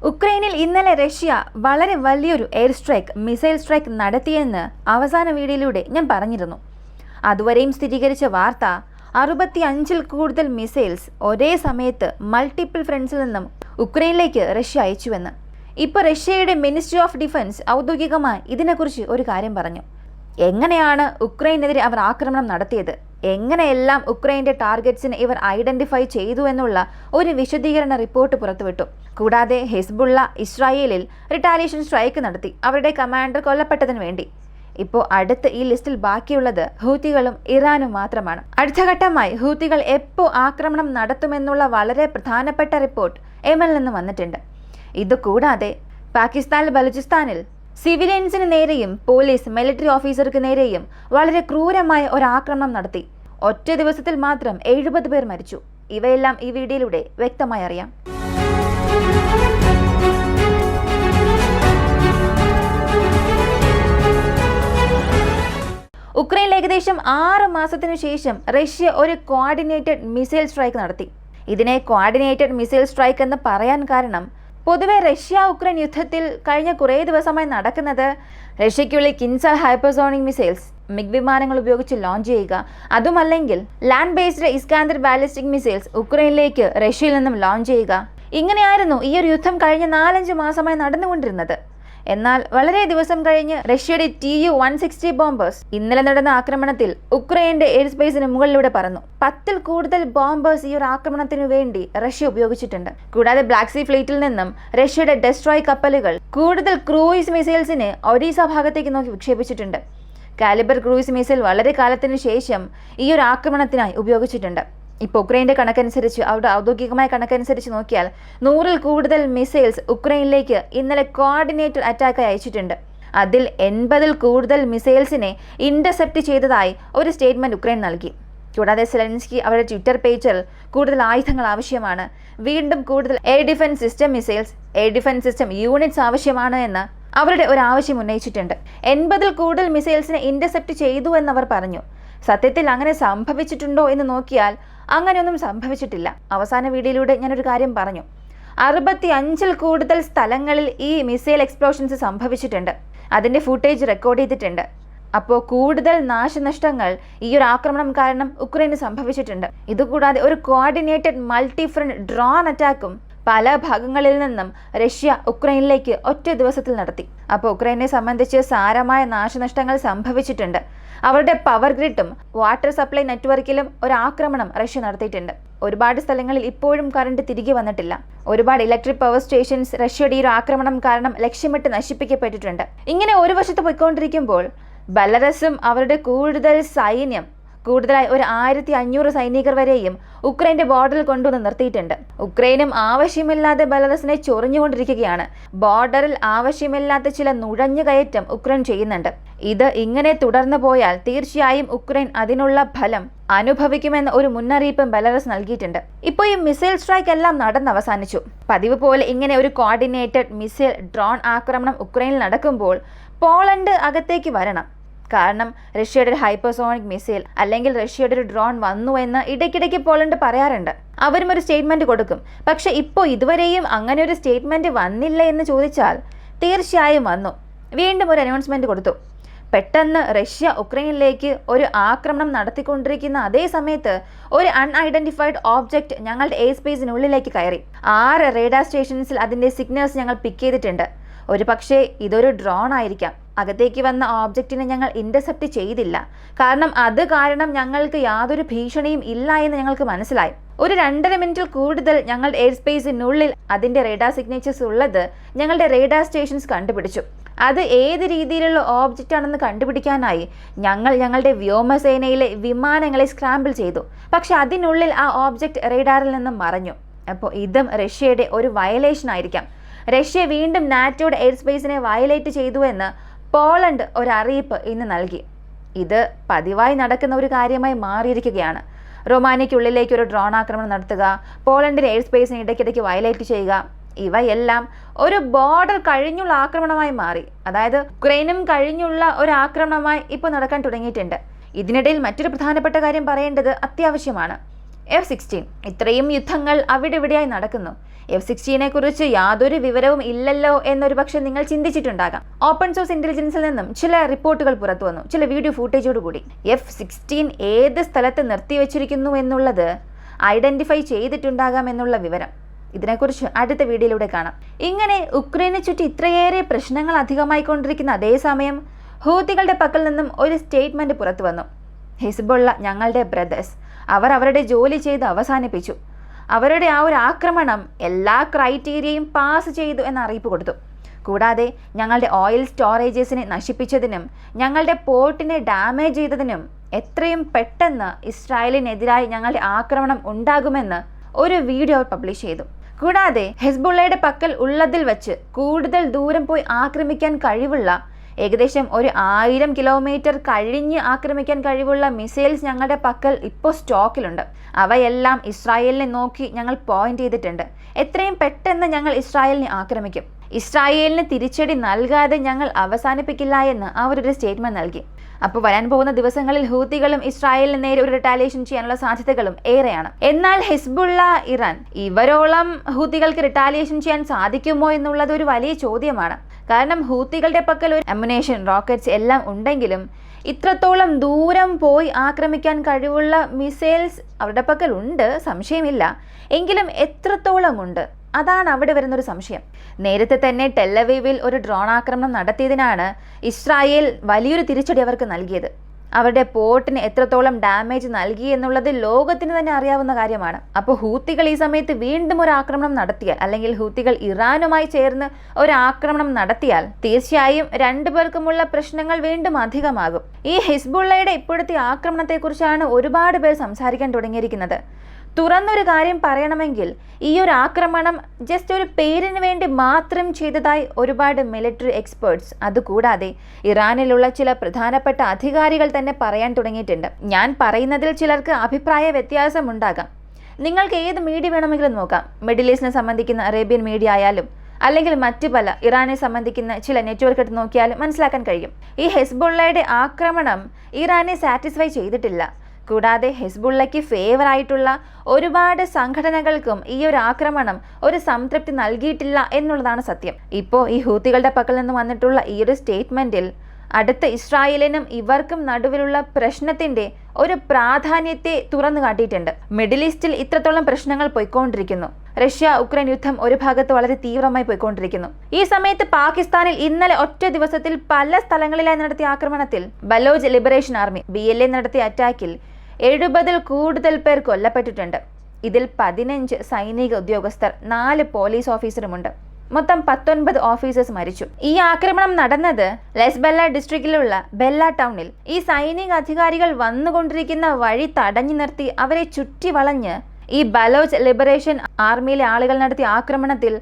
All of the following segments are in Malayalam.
ഉക്രൈനിൽ ഇന്നലെ റഷ്യ വളരെ വലിയൊരു എയർ സ്ട്രൈക്ക്, മിസൈൽ സ്ട്രൈക്ക് നടത്തിയെന്ന് അവസാന വീഡിയോയിലൂടെ ഞാൻ പറഞ്ഞിരുന്നു. അതുവരെയും സ്ഥിരീകരിച്ച വാർത്ത 65-ൽ കൂടുതൽ മിസൈൽസ് ഒരേ സമയത്ത് മൾട്ടിപ്പിൾ ഫ്രണ്ട്സിൽ നിന്നും ഉക്രൈനിലേക്ക് റഷ്യ അയച്ചുവെന്ന്. ഇപ്പോൾ റഷ്യയുടെ മിനിസ്ട്രി ഓഫ് ഡിഫൻസ് ഔദ്യോഗികമായി ഇതിനെക്കുറിച്ച് ഒരു കാര്യം പറഞ്ഞു. എങ്ങനെയാണ് ഉക്രൈനെതിരെ അവർ ആക്രമണം നടത്തിയത്, എങ്ങനെയെല്ലാം ഉക്രൈൻ്റെ ടാർഗറ്റ്സിനെ ഇവർ ഐഡന്റിഫൈ ചെയ്തു എന്നുള്ള ഒരു വിശദീകരണ റിപ്പോർട്ട് പുറത്തുവിട്ടു. കൂടാതെ ഹിസ്ബുള്ള ഇസ്രായേലിൽ റിട്ടാലിയേഷൻ സ്ട്രൈക്ക് നടത്തി, അവരുടെ കമാൻഡർ കൊല്ലപ്പെട്ടതിന് വേണ്ടി. ഇപ്പോൾ അടുത്ത് ഈ ലിസ്റ്റിൽ ബാക്കിയുള്ളത് ഹൂത്തികളും ഇറാനും മാത്രമാണ്. അടുത്ത ഘട്ടമായി ഹൂത്തികൾ എപ്പോൾ ആക്രമണം നടത്തുമെന്നുള്ള വളരെ പ്രധാനപ്പെട്ട റിപ്പോർട്ട് യമനിൽ നിന്ന് വന്നിട്ടുണ്ട്. ഇതുകൂടാതെ പാകിസ്ഥാൻ ബലൂചിസ്ഥാനിൽ സിവിലിയൻസിന് നേരെയും പോലീസ് മിലിറ്ററി ഓഫീസർക്ക് നേരെയും വളരെ ക്രൂരമായ ഒരാക്രമണം നടത്തി. ഒറ്റ ദിവസത്തിൽ മാത്രം 70 പേർ മരിച്ചു. ഇവയെല്ലാം ഈ വീഡിയോയിലൂടെ വ്യക്തമായി അറിയാം. ഉക്രൈനിൽ ഏകദേശം 6 മാസത്തിനു ശേഷം റഷ്യ ഒരു കോർഡിനേറ്റഡ് മിസൈൽ സ്ട്രൈക്ക് നടത്തി. ഇതിനെ കോർഡിനേറ്റഡ് മിസൈൽ സ്ട്രൈക്ക് എന്ന് പറയാൻ കാരണം, പൊതുവെ റഷ്യ ഉക്രൈൻ യുദ്ധത്തിൽ കഴിഞ്ഞ കുറേ ദിവസമായി നടക്കുന്നത് റഷ്യയ്ക്കുള്ളിൽ കിൻസൽ ഹൈപ്പർസോണിക് മിസൈൽസ് മിഗ് വിമാനങ്ങൾ ഉപയോഗിച്ച് ലോഞ്ച് ചെയ്യുക, അതുമല്ലെങ്കിൽ ലാൻഡ് ബേസ്ഡ് ഇസ്കാന്ദർ ബാലിസ്റ്റിക് മിസൈൽസ് ഉക്രൈനിലേക്ക് റഷ്യയിൽ നിന്നും ലോഞ്ച് ചെയ്യുക. ഇങ്ങനെയായിരുന്നു ഈ ഒരു യുദ്ധം കഴിഞ്ഞ 4-5 മാസമായി നടന്നുകൊണ്ടിരുന്നത്. എന്നാൽ വളരെ ദിവസം കഴിഞ്ഞ് റഷ്യയുടെ Tu-160 ബോംബേഴ്സ് ഇന്നലെ നടന്ന ആക്രമണത്തിൽ ഉക്രൈന്റെ എയർ സ്പേസിന് മുകളിലൂടെ പറന്നു. 10-ൽ കൂടുതൽ ബോംബേഴ്സ് ഈ ഒരു ആക്രമണത്തിനു വേണ്ടി റഷ്യ ഉപയോഗിച്ചിട്ടുണ്ട്. കൂടാതെ ബ്ലാക്ക് സീ ഫ്ലീറ്റിൽ നിന്നും റഷ്യയുടെ ഡെസ്ട്രോയ് കപ്പലുകൾ കൂടുതൽ ക്രൂയിസ് മിസൈൽസിന് ഒഡീസ ഭാഗത്തേക്ക് നോക്കി വിക്ഷേപിച്ചിട്ടുണ്ട്. കാലിബർ ക്രൂയിസ് മിസൈൽ വളരെ കാലത്തിന് ശേഷം ഈ ഒരു ആക്രമണത്തിനായി ഉപയോഗിച്ചിട്ടുണ്ട്. ഇപ്പോൾ ഉക്രൈൻ്റെ കണക്കനുസരിച്ച്, അവരുടെ ഔദ്യോഗികമായ കണക്കനുസരിച്ച് നോക്കിയാൽ 100-ൽ കൂടുതൽ മിസൈൽസ് ഉക്രൈനിലേക്ക് ഇന്നലെ കോർഡിനേറ്റഡ് അറ്റാക്കായി അയച്ചിട്ടുണ്ട്. അതിൽ 80-ൽ കൂടുതൽ മിസൈൽസിനെ ഇന്റർസെപ്റ്റ് ചെയ്തതായി ഒരു സ്റ്റേറ്റ്മെന്റ് ഉക്രൈൻ നൽകി. കൂടാതെ സെലൻസ്കി അവരുടെ ട്വിറ്റർ പേജിൽ കൂടുതൽ ആയുധങ്ങൾ ആവശ്യമാണ്, വീണ്ടും കൂടുതൽ air defence system missiles, air defence system units ആവശ്യമാണ് എന്ന് അവരുടെ ഒരു ആവശ്യം ഉന്നയിച്ചിട്ടുണ്ട്. 80-ൽ കൂടുതൽ മിസൈൽസിനെ ഇന്റർസെപ്റ്റ് ചെയ്തു എന്നവർ പറഞ്ഞു. സത്യത്തിൽ അങ്ങനെ സംഭവിച്ചിട്ടുണ്ടോ എന്ന് നോക്കിയാൽ അങ്ങനെയൊന്നും സംഭവിച്ചിട്ടില്ല. അവസാന വീഡിയോയിലൂടെ ഞാനൊരു കാര്യം പറഞ്ഞു, 65-ൽ കൂടുതൽ സ്ഥലങ്ങളിൽ ഈ മിസൈൽ എക്സ്പ്ലോഷൻസ് സംഭവിച്ചിട്ടുണ്ട്. അതിൻ്റെ ഫുട്ടേജ് റെക്കോർഡ് ചെയ്തിട്ടുണ്ട്. അപ്പോൾ കൂടുതൽ നാശനഷ്ടങ്ങൾ ഈ ഒരു ആക്രമണം കാരണം ഉക്രൈന് സംഭവിച്ചിട്ടുണ്ട്. ഇതുകൂടാതെ ഒരു കോർഡിനേറ്റഡ് മൾട്ടി ഫ്രണ്ട് ഡ്രോൺ അറ്റാക്കും പല ഭാഗങ്ങളിൽ നിന്നും റഷ്യ ഉക്രൈനിലേക്ക് ഒറ്റ ദിവസത്തിൽ നടത്തി. അപ്പോൾ ഉക്രൈനെ സംബന്ധിച്ച് സാരമായ നാശനഷ്ടങ്ങൾ സംഭവിച്ചിട്ടുണ്ട്. അവരുടെ പവർ ഗ്രിഡും വാട്ടർ സപ്ലൈ നെറ്റ്വർക്കിലും ഒരു ആക്രമണം റഷ്യ നടത്തിയിട്ടുണ്ട്. ഒരുപാട് സ്ഥലങ്ങളിൽ ഇപ്പോഴും കറണ്ട് തിരികെ വന്നിട്ടില്ല. ഒരുപാട് ഇലക്ട്രിക് പവർ സ്റ്റേഷൻസ് റഷ്യയുടെ ഈ ഒരു ആക്രമണം കാരണം ലക്ഷ്യമിട്ട് നശിപ്പിക്കപ്പെട്ടിട്ടുണ്ട്. ഇങ്ങനെ ഒരു വശത്ത് പോയിക്കൊണ്ടിരിക്കുമ്പോൾ ബെലറസും അവരുടെ കൂടുതലായി ഒരു 1500 സൈനികർ വരെയും ഉക്രൈന്റെ ബോർഡറിൽ കൊണ്ടുവന്ന് നിർത്തിയിട്ടുണ്ട്. ഉക്രൈനും ആവശ്യമില്ലാതെ ബെലറസിനെ ചൊറിഞ്ഞുകൊണ്ടിരിക്കുകയാണ്. ബോർഡറിൽ ആവശ്യമില്ലാത്ത ചില നുഴഞ്ഞുകയറ്റം ഉക്രൈൻ ചെയ്യുന്നുണ്ട്. ഇത് ഇങ്ങനെ തുടർന്നു പോയാൽ തീർച്ചയായും ഉക്രൈൻ അതിനുള്ള ഫലം അനുഭവിക്കുമെന്ന ഒരു മുന്നറിയിപ്പും ബെലറസ് നൽകിയിട്ടുണ്ട്. ഇപ്പോൾ ഈ മിസൈൽ സ്ട്രൈക്ക് എല്ലാം നടന്ന് അവസാനിച്ചു. പതിവ് പോലെ ഇങ്ങനെ ഒരു കോർഡിനേറ്റഡ് മിസൈൽ ഡ്രോൺ ആക്രമണം ഉക്രൈനിൽ നടക്കുമ്പോൾ പോളണ്ട് അകത്തേക്ക് വരണം. കാരണം റഷ്യയുടെ ഒരു ഹൈപ്പർസോണിക് മിസൈൽ അല്ലെങ്കിൽ റഷ്യയുടെ ഒരു ഡ്രോൺ വന്നു എന്ന് ഇടയ്ക്കിടയ്ക്ക് പോളണ്ട് പറയാറുണ്ട്. അവരും ഒരു സ്റ്റേറ്റ്മെന്റ് കൊടുക്കും. പക്ഷെ ഇപ്പോൾ ഇതുവരെയും അങ്ങനെ ഒരു സ്റ്റേറ്റ്മെന്റ് വന്നില്ല എന്ന് ചോദിച്ചാൽ തീർച്ചയായും വന്നു. വീണ്ടും ഒരു അനൗൺസ്മെന്റ് കൊടുത്തു. പെട്ടെന്ന് റഷ്യ ഉക്രൈനിലേക്ക് ഒരു ആക്രമണം നടത്തിക്കൊണ്ടിരിക്കുന്ന അതേ സമയത്ത് ഒരു അൺഐഡന്റിഫൈഡ് ഓബ്ജക്റ്റ് ഞങ്ങളുടെ എയർ സ്പേസിനുള്ളിലേക്ക് കയറി. 6 റേഡാർ സ്റ്റേഷൻസിൽ അതിൻ്റെ സിഗ്നൽസ് ഞങ്ങൾ പിക്ക് ചെയ്തിട്ടുണ്ട്. ഒരു പക്ഷേ ഇതൊരു ഡ്രോൺ ആയിരിക്കാം. അകത്തേക്ക് വന്ന ഓബ്ജക്റ്റിനെ ഞങ്ങൾ ഇന്റർസെപ്റ്റ് ചെയ്തില്ല. അത് കാരണം ഞങ്ങൾക്ക് യാതൊരു ഭീഷണിയും ഇല്ല എന്ന് ഞങ്ങൾക്ക് മനസ്സിലായി. ഒരു 2.5 മിനിറ്റിൽ കൂടുതൽ ഞങ്ങളുടെ എയർ സ്പേസിനുള്ളിൽ അതിൻ്റെ റേഡാർ സിഗ്നേച്ചേഴ്സ് ഉള്ളത് ഞങ്ങളുടെ റേഡാർ സ്റ്റേഷൻസ് കണ്ടുപിടിച്ചു. അത് ഏത് രീതിയിലുള്ള ഓബ്ജക്റ്റ് ആണെന്ന് കണ്ടുപിടിക്കാനായി ഞങ്ങളുടെ വ്യോമസേനയിലെ വിമാനങ്ങളെ സ്ക്രാമ്പിൾ ചെയ്തു. പക്ഷെ അതിനുള്ളിൽ ആ ഓബ്ജക്റ്റ് റേഡാറിൽ നിന്നും മറഞ്ഞു. അപ്പോൾ ഇതും റഷ്യയുടെ ഒരു വയലേഷൻ ആയിരിക്കാം. റഷ്യ വീണ്ടും നാറ്റോയുടെ എയർ സ്പേസിനെ വയലേറ്റ് ചെയ്തു എന്ന് പോളണ്ട് ഒരു അറിയിപ്പ് ഇന്ന് നൽകി. ഇത് പതിവായി നടക്കുന്ന ഒരു കാര്യമായി മാറിയിരിക്കുകയാണ്. റൊമാനിയയ്ക്കുള്ളിലേക്ക് ഒരു ഡ്രോൺ ആക്രമണം നടത്തുക, പോളണ്ടിന്റെ എയർ സ്പേസിനെ ഇടയ്ക്കിടയ്ക്ക് വയലേറ്റ് ചെയ്യുക, ഇവയെല്ലാം ഒരു ബോർഡർ കഴിഞ്ഞുള്ള ആക്രമണമായി മാറി. അതായത് ഉക്രൈനും കഴിഞ്ഞുള്ള ഒരു ആക്രമണമായി ഇപ്പോൾ നടക്കാൻ തുടങ്ങിയിട്ടുണ്ട്. ഇതിനിടയിൽ മറ്റൊരു പ്രധാനപ്പെട്ട കാര്യം പറയേണ്ടത് അത്യാവശ്യമാണ്. F-16. ഇത്രയും യുദ്ധങ്ങൾ അവിടെ ഇവിടെയായി നടക്കുന്നു. F-16 കുറിച്ച് യാതൊരു വിവരവും ഇല്ലല്ലോ എന്നൊരു പക്ഷെ നിങ്ങൾ ചിന്തിച്ചിട്ടുണ്ടാകാം. ഓപ്പൺ സോഴ്സ് ഇന്റലിജൻസിൽ നിന്നും ചില റിപ്പോർട്ടുകൾ പുറത്തു വന്നു, ചില വീഡിയോ ഫൂട്ടേജോട് കൂടി. F-16 ഏത് സ്ഥലത്ത് നിർത്തിവെച്ചിരിക്കുന്നു എന്നുള്ളത് ഐഡന്റിഫൈ ചെയ്തിട്ടുണ്ടാകാം എന്നുള്ള വിവരം. ഇതിനെക്കുറിച്ച് അടുത്ത വീഡിയോയിലൂടെ കാണാം. ഇങ്ങനെ ഉക്രൈനെ ചുറ്റി ഇത്രയേറെ പ്രശ്നങ്ങൾ അധികമായിക്കൊണ്ടിരിക്കുന്ന അതേസമയം ഹൂതികളുടെ പക്കൽ നിന്നും ഒരു സ്റ്റേറ്റ്മെന്റ് പുറത്തു വന്നു. ഹിസ്ബുള്ള ഞങ്ങളുടെ ബ്രദേഴ്സ്, അവർ അവരുടെ ജോലി ചെയ്ത് അവസാനിപ്പിച്ചു. അവരുടെ ആ ഒരു ആക്രമണം എല്ലാ ക്രൈറ്റീരിയയും പാസ് ചെയ്തു എന്ന അറിയിപ്പ് കൊടുത്തു. കൂടാതെ ഞങ്ങളുടെ ഓയിൽ സ്റ്റോറേജസിനെ നശിപ്പിച്ചതിനും ഞങ്ങളുടെ പോർട്ടിനെ ഡാമേജ് ചെയ്തതിനും എത്രയും പെട്ടെന്ന് ഇസ്രായേലിനെതിരായി ഞങ്ങളുടെ ആക്രമണം ഉണ്ടാകുമെന്ന് ഒരു വീഡിയോ പബ്ലിഷ് ചെയ്തു. കൂടാതെ ഹെസ്ബുള്ളയുടെ പക്കൽ ഉള്ളതിൽ വച്ച് കൂടുതൽ ദൂരം പോയി ആക്രമിക്കാൻ കഴിവുള്ള, ഏകദേശം 1000 കിലോമീറ്റർ കഴിഞ്ഞ് ആക്രമിക്കാൻ കഴിവുള്ള മിസൈൽസ് ഞങ്ങളുടെ പക്കൽ ഇപ്പോൾ സ്റ്റോക്കിലുണ്ട്. അവയെല്ലാം ഇസ്രായേലിനെ നോക്കി ഞങ്ങൾ പോയിന്റ് ചെയ്തിട്ടുണ്ട്. എത്രയും പെട്ടെന്ന് ഞങ്ങൾ ഇസ്രായേലിനെ ആക്രമിക്കും. ഇസ്രായേലിന് തിരിച്ചടി നൽകാതെ ഞങ്ങൾ അവസാനിപ്പിക്കില്ല എന്ന് അവരൊരു സ്റ്റേറ്റ്മെന്റ് നൽകി. അപ്പോൾ വരാൻ പോകുന്ന ദിവസങ്ങളിൽ ഹൂതികളും ഇസ്രായേലിന് നേരെ ഒരു റിട്ടാലിയേഷൻ ചെയ്യാനുള്ള സാധ്യതകളും ഏറെയാണ്. എന്നാൽ ഹിസ്ബുള്ള, ഇറാൻ ഇവരോളം ഹൂതികൾക്ക് റിട്ടാലിയേഷൻ ചെയ്യാൻ സാധിക്കുമോ എന്നുള്ളത് ഒരു വലിയ ചോദ്യമാണ്. കാരണം ഹൂതികളുടെ പക്കൽ ഒരു അമ്മുനേഷൻ, റോക്കറ്റ്സ് എല്ലാം ഉണ്ടെങ്കിലും ഇത്രത്തോളം ദൂരം പോയി ആക്രമിക്കാൻ കഴിവുള്ള മിസൈൽസ് അവരുടെ പക്കൽ ഉണ്ട്, സംശയമില്ല. എങ്കിലും എത്രത്തോളം ഉണ്ട്, അതാണ് അവിടെ വരുന്നൊരു സംശയം. നേരത്തെ തന്നെ ടെല്ലവീവിൽ ഒരു ഡ്രോൺ ആക്രമണം നടത്തിയതിനാണ് ഇസ്രായേൽ വലിയൊരു തിരിച്ചടി അവർക്ക് നൽകിയത്. അവരുടെ പോർട്ടിന് എത്രത്തോളം ഡാമേജ് നൽകി എന്നുള്ളത് ലോകത്തിന് തന്നെ അറിയാവുന്ന കാര്യമാണ്. അപ്പോൾ ഹൂത്തികൾ ഈ സമയത്ത് വീണ്ടും ഒരു ആക്രമണം നടത്തിയാൽ, അല്ലെങ്കിൽ ഹൂത്തികൾ ഇറാനുമായി ചേർന്ന് ഒരു ആക്രമണം നടത്തിയാൽ തീർച്ചയായും രണ്ടുപേർക്കുമുള്ള പ്രശ്നങ്ങൾ വീണ്ടും അധികമാകും. ഈ ഹിസ്ബുള്ളയുടെ ഇപ്പോഴത്തെ ആക്രമണത്തെക്കുറിച്ചാണ് ഒരുപാട് പേർ സംസാരിക്കാൻ തുടങ്ങിയിരിക്കുന്നത്. തുറന്നൊരു കാര്യം പറയണമെങ്കിൽ ഈ ഒരു ആക്രമണം ജസ്റ്റ് ഒരു പേരിന് വേണ്ടി മാത്രം ചെയ്തതായി ഒരുപാട് മിലിറ്ററി എക്സ്പേർട്സ്, അതുകൂടാതെ ഇറാനിലുള്ള ചില പ്രധാനപ്പെട്ട അധികാരികൾ തന്നെ പറയാൻ തുടങ്ങിയിട്ടുണ്ട്. ഞാൻ പറയുന്നതിൽ ചിലർക്ക് അഭിപ്രായ വ്യത്യാസമുണ്ടാകാം. നിങ്ങൾക്ക് ഏത് മീഡിയ വേണമെങ്കിലും നോക്കാം. മിഡിൽ ഈസ്റ്റിനെ സംബന്ധിക്കുന്ന അറേബ്യൻ മീഡിയ ആയാലും, അല്ലെങ്കിൽ മറ്റു പല ഇറാനെ സംബന്ധിക്കുന്ന ചില നെറ്റ്വർക്ക് എടുത്ത് നോക്കിയാലും മനസ്സിലാക്കാൻ കഴിയും. ഈ ഹെസ്ബുള്ളയുടെ ആക്രമണം ഇറാനെ സാറ്റിസ്ഫൈ ചെയ്തിട്ടില്ല. കൂടാതെ ഹെസ്ബുള്ളയ്ക്ക് ഫേവറായിട്ടുള്ള ഒരുപാട് സംഘടനകൾക്കും ഈ ഒരു ആക്രമണം ഒരു സംതൃപ്തി നൽകിയിട്ടില്ല എന്നുള്ളതാണ് സത്യം. ഇപ്പോൾ ഈ ഹൂത്തികളുടെ പക്കൽ നിന്ന് വന്നിട്ടുള്ള ഈ ഒരു സ്റ്റേറ്റ്മെന്റിൽ അടുത്ത ഇസ്രായേലിനും ഇവർക്കും നടുവിലുള്ള പ്രശ്നത്തിന്റെ ഒരു പ്രാധാന്യത്തെ തുറന്നു കാട്ടിയിട്ടുണ്ട്. മിഡിൽ ഈസ്റ്റിൽ ഇത്രത്തോളം പ്രശ്നങ്ങൾ പോയിക്കൊണ്ടിരിക്കുന്നു. റഷ്യ ഉക്രൈൻ യുദ്ധം ഒരു ഭാഗത്ത് വളരെ തീവ്രമായി പോയിക്കൊണ്ടിരിക്കുന്നു. ഈ സമയത്ത് പാകിസ്ഥാനിൽ ഇന്നലെ ഒറ്റ ദിവസത്തിൽ പല സ്ഥലങ്ങളിലായി നടത്തിയ ആക്രമണത്തിൽ ബലോച്ച് ലിബറേഷൻ ആർമി BLA നടത്തിയ അറ്റാക്കിൽ 70-ൽ കൂടുതൽ പേർ കൊല്ലപ്പെട്ടിട്ടുണ്ട്. ഇതിൽ 15 സൈനിക ഉദ്യോഗസ്ഥർ, 4 പോലീസ് ഓഫീസറുമുണ്ട്. മൊത്തം 19 ഓഫീസേഴ്സ് മരിച്ചു. ഈ ആക്രമണം നടന്നത് ലെസ്ബെല്ല ഡിസ്ട്രിക്റ്റിലുള്ള ബെല്ല ടൗണിൽ. ഈ സൈനിക അധികാരികൾ വന്നുകൊണ്ടിരിക്കുന്ന വഴി തടഞ്ഞു നിർത്തി അവരെ ചുറ്റി വളഞ്ഞ് ഈ ബലോച്ച് ലിബറേഷൻ ആർമിയിലെ ആളുകൾ നടത്തിയ ആക്രമണത്തിൽ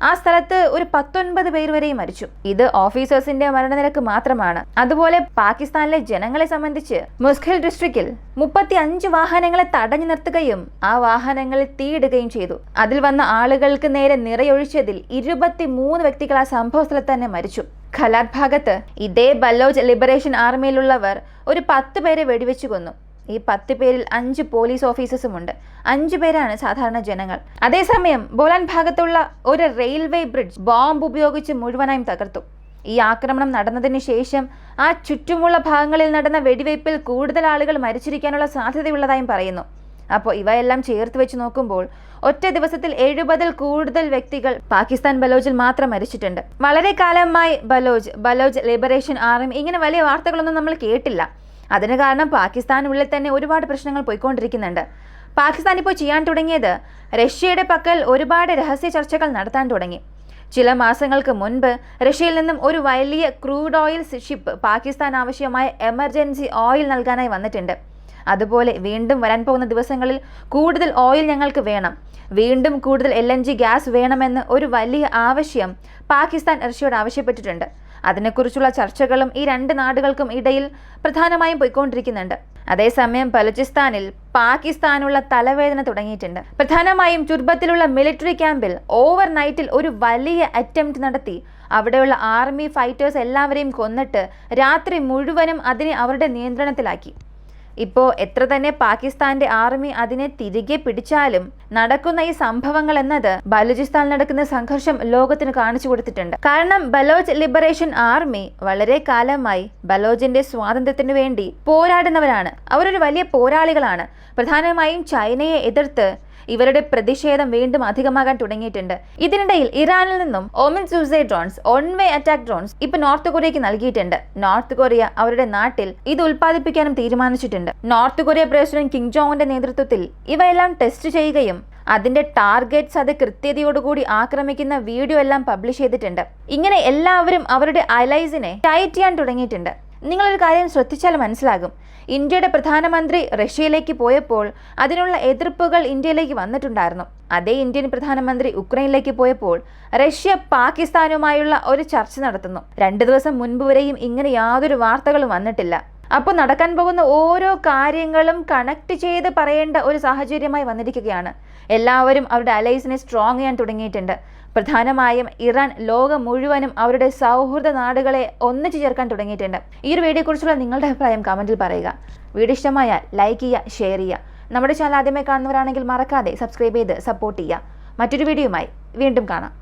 ആ സ്ഥലത്ത് ഒരു 19 പേർ വരെയും മരിച്ചു. ഇത് ഓഫീസേഴ്സിന്റെ മരണനിരക്ക് മാത്രമാണ്. അതുപോലെ പാകിസ്ഥാനിലെ ജനങ്ങളെ സംബന്ധിച്ച് മുസ്ഖിൽ ഡിസ്ട്രിക്റ്റിൽ 35 വാഹനങ്ങളെ തടഞ്ഞു നിർത്തുകയും ആ വാഹനങ്ങളിൽ തീയിടുകയും ചെയ്തു. അതിൽ വന്ന ആളുകൾക്ക് നേരെ നിറയൊഴിച്ചതിൽ 23 വ്യക്തികൾ ആ സംഭവ സ്ഥലത്ത് തന്നെ മരിച്ചു. ഖലാറ്റ് ഭാഗത്ത് ഇതേ ബലോച്ച് ലിബറേഷൻ ആർമിയിലുള്ളവർ ഒരു 10 പേരെ വെടിവെച്ചു കൊന്നു. ഈ 10 പേരിൽ 5 പോലീസ് ഓഫീസേഴ്സുമുണ്ട്. 5 പേരാണ് സാധാരണ ജനങ്ങൾ. അതേസമയം ബോലാൻ ഭാഗത്തുള്ള ഒരു റെയിൽവേ ബ്രിഡ്ജ് ബോംബ് ഉപയോഗിച്ച് മുഴുവനായും തകർത്തു. ഈ ആക്രമണം നടന്നതിന് ശേഷം ആ ചുറ്റുമുള്ള ഭാഗങ്ങളിൽ നടന്ന വെടിവയ്പിൽ കൂടുതൽ ആളുകൾ മരിച്ചിരിക്കാനുള്ള സാധ്യതയുള്ളതായും പറയുന്നു. അപ്പോൾ ഇവയെല്ലാം ചേർത്ത് വെച്ച് നോക്കുമ്പോൾ ഒറ്റ ദിവസത്തിൽ 70-ൽ കൂടുതൽ വ്യക്തികൾ പാകിസ്ഥാൻ ബലോച്ചിൽ മാത്രം മരിച്ചിട്ടുണ്ട്. വളരെ കാലമായി ബലോച്ച് ലിബറേഷൻ ആർമി ഇങ്ങനെ വലിയ വാർത്തകളൊന്നും നമ്മൾ കേട്ടില്ല. അതിന് കാരണം പാകിസ്ഥാനുള്ളിൽ തന്നെ ഒരുപാട് പ്രശ്നങ്ങൾ പോയിക്കൊണ്ടിരിക്കുന്നുണ്ട്. പാകിസ്ഥാൻ ഇപ്പോൾ ചെയ്യാൻ തുടങ്ങിയത് റഷ്യയുടെ പക്കൽ ഒരുപാട് രഹസ്യ ചർച്ചകൾ നടത്താൻ തുടങ്ങി. ചില മാസങ്ങൾക്ക് മുൻപ് റഷ്യയിൽ നിന്നും ഒരു വലിയ ക്രൂഡ് ഓയിൽ ഷിപ്പ് പാകിസ്ഥാൻ ആവശ്യമായ എമർജൻസി ഓയിൽ നൽകാനായി വന്നിട്ടുണ്ട്. അതുപോലെ വീണ്ടും വരാൻ പോകുന്ന ദിവസങ്ങളിൽ കൂടുതൽ ഓയിൽ ഞങ്ങൾക്ക് വേണം, വീണ്ടും കൂടുതൽ LNG ഗ്യാസ് വേണമെന്ന് ഒരു വലിയ ആവശ്യം പാകിസ്ഥാൻ റഷ്യയോട് ആവശ്യപ്പെട്ടിട്ടുണ്ട്. അതിനെക്കുറിച്ചുള്ള ചർച്ചകളും ഈ 2 നാടുകൾക്കും ഇടയിൽ പ്രധാനമായും പോയിക്കൊണ്ടിരിക്കുന്നുണ്ട്. അതേസമയം ബലൂചിസ്ഥാനിൽ പാകിസ്ഥാനുള്ള തലവേദന തുടങ്ങിയിട്ടുണ്ട്. പ്രധാനമായും ചുർബത്തിലുള്ള മിലിറ്ററി ക്യാമ്പിൽ ഓവർനൈറ്റിൽ ഒരു വലിയ അറ്റംപ്റ്റ് നടത്തി അവിടെയുള്ള ആർമി ഫൈറ്റേഴ്സ് എല്ലാവരെയും കൊന്നിട്ട് രാത്രി മുഴുവനും അതിനെ അവരുടെ നിയന്ത്രണത്തിലാക്കി. ഇപ്പോൾ എത്ര തന്നെ പാകിസ്ഥാന്റെ ആർമി അതിനെ തിരികെ പിടിച്ചാലും നടക്കുന്ന ഈ സംഭവങ്ങൾ എന്നത് ബലൂചിസ്ഥാനിൽ നടക്കുന്ന സംഘർഷം ലോകത്തിന് കാണിച്ചു കൊടുത്തിട്ടുണ്ട്. കാരണം ബലോച്ച് ലിബറേഷൻ ആർമി വളരെ കാലമായി ബലോച്ചിന്റെ സ്വാതന്ത്ര്യത്തിനു വേണ്ടി പോരാടുന്നവരാണ്. അവരൊരു വലിയ പോരാളികളാണ്. പ്രധാനമായും ചൈനയെ എതിർത്ത് ഇവരുടെ പ്രതിഷേധം വീണ്ടും അധികമാകാൻ തുടങ്ങിയിട്ടുണ്ട്. ഇതിനിടയിൽ ഇറാനിൽ നിന്നും ഒമിൻ സൂസൈ drones, one way attack drones ഇപ്പൊ നോർത്ത് കൊറിയയ്ക്ക് നൽകിയിട്ടുണ്ട്. നോർത്ത് കൊറിയ അവരുടെ നാട്ടിൽ ഇത് ഉൽപ്പാദിപ്പിക്കാനും തീരുമാനിച്ചിട്ടുണ്ട്. നോർത്ത് കൊറിയ പ്രസിഡന്റ് കിം ജോങ്ങിന്റെ നേതൃത്വത്തിൽ ഇവയെല്ലാം ടെസ്റ്റ് ചെയ്യുകയും അതിന്റെ ടാർഗറ്റ്സ് അത് കൃത്യതയോടുകൂടി ആക്രമിക്കുന്ന വീഡിയോ എല്ലാം പബ്ലിഷ് ചെയ്തിട്ടുണ്ട്. ഇങ്ങനെ എല്ലാവരും അവരുടെ അലൈസിനെ ടൈറ്റ് ചെയ്യാൻ തുടങ്ങിയിട്ടുണ്ട്. നിങ്ങളൊരു കാര്യം ശ്രദ്ധിച്ചാൽ മനസ്സിലാകും. ഇന്ത്യയുടെ പ്രധാനമന്ത്രി റഷ്യയിലേക്ക് പോയപ്പോൾ അതിനുള്ള എതിർപ്പുകൾ ഇന്ത്യയിലേക്ക് വന്നിട്ടുണ്ടായിരുന്നു. അതേ ഇന്ത്യൻ പ്രധാനമന്ത്രി ഉക്രൈനിലേക്ക് പോയപ്പോൾ റഷ്യ പാകിസ്ഥാനുമായുള്ള ഒരു ചർച്ച നടത്തുന്നു. 2 ദിവസം മുൻപ് വരെയും ഇങ്ങനെ യാതൊരു വാർത്തകളും വന്നിട്ടില്ല. അപ്പോൾ നടക്കാൻ പോകുന്ന ഓരോ കാര്യങ്ങളും കണക്ട് ചെയ്ത് പറയേണ്ട ഒരു സാഹചര്യമായി വന്നിരിക്കുകയാണ്. എല്ലാവരും അവരുടെ അലൈസിനെ സ്ട്രോങ് ചെയ്യാൻ തുടങ്ങിയിട്ടുണ്ട്. പ്രധാനമായും ഇറാൻ ലോകം മുഴുവനും അവരുടെ സൗഹൃദ നാടുകളെ ഒന്നിച്ചു ചേർക്കാൻ തുടങ്ങിയിട്ടുണ്ട്. ഈ ഒരു വീഡിയോയെക്കുറിച്ചുള്ള നിങ്ങളുടെ അഭിപ്രായം കമൻറ്റിൽ പറയുക. വീഡിയോ ഇഷ്ടമായാൽ ലൈക്ക് ചെയ്യുക, ഷെയർ ചെയ്യുക. നമ്മുടെ ചാനൽ ആദ്യമായി കാണുന്നവരാണെങ്കിൽ മറക്കാതെ സബ്സ്ക്രൈബ് ചെയ്ത് സപ്പോർട്ട് ചെയ്യുക. മറ്റൊരു വീഡിയോയുമായി വീണ്ടും കാണാം.